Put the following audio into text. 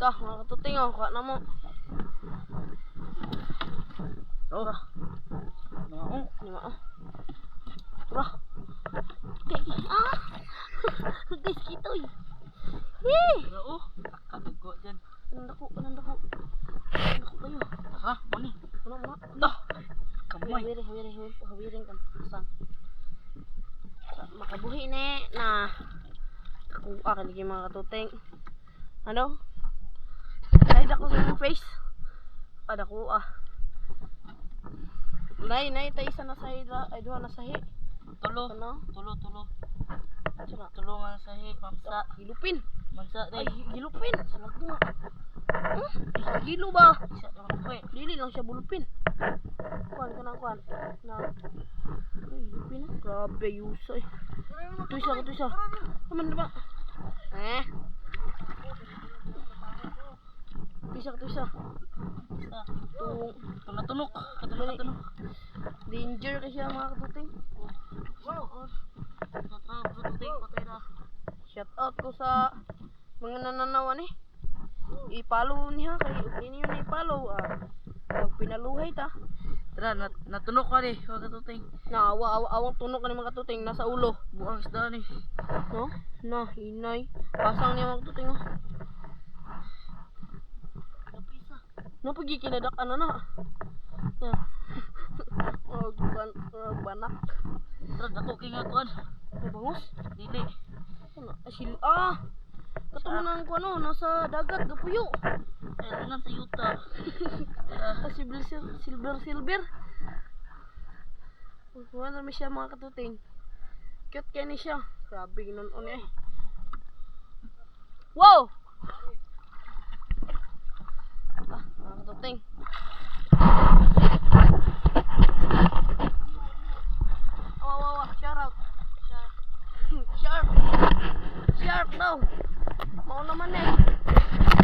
Dah, mga katuting oh, kuha na mo. Oh. Oh, lima oh. Tara. Okay. Ah! Guys, kitoy. Hee! Oo. Katugo dyan. Anandako kayo. Ha? Mani? Ano? Dah. Kamay. Hawirin kan. Asang. Makabuhi ne na. Ako akin lagi mga katuting. Ano? Ay, dako sa mong face. Ada ko Nay, tayo isa na sahi. Ay, duha na sahi. Tulo. Ano? Tulo. Tulungan sa mamsa. Hilupin. Mansa Ay, day. hilupin. Salag nga. Hilo ba? Isa lang ko eh. Dili lang siya bulupin. Kuan. Na. Ay, hilupin na. Grabe, yusa eh. Ito isa. Aman ba? Ito isa. Tunok. Danger kasi ang mga katuting. Patay na. Shout out ko sa mga nananawan eh. I-follow niya kay niyo na i-follow pag pinaluhay ta. Tara, natunok ka rin. Huwag katuting. Awang tunok ka ni mga katuting nasa ulo. Buang isda ni. No? Na, hinay. Pasang niya mga katuting oh. No, pagi kinadak ano na. Banak. Tara, dako kinga kuan. Ay, bangus. Dili. Ano? Katulad ng kuano, nasa dagat, gapuyo. Ay, nan sa yuta. Silver. Kuha namin siya mga katuting. Cute kaya ni siya. Grabe, ginon-on eh. Wow! Mga katuting. Shout out. Sharp daw. Mau naman eh.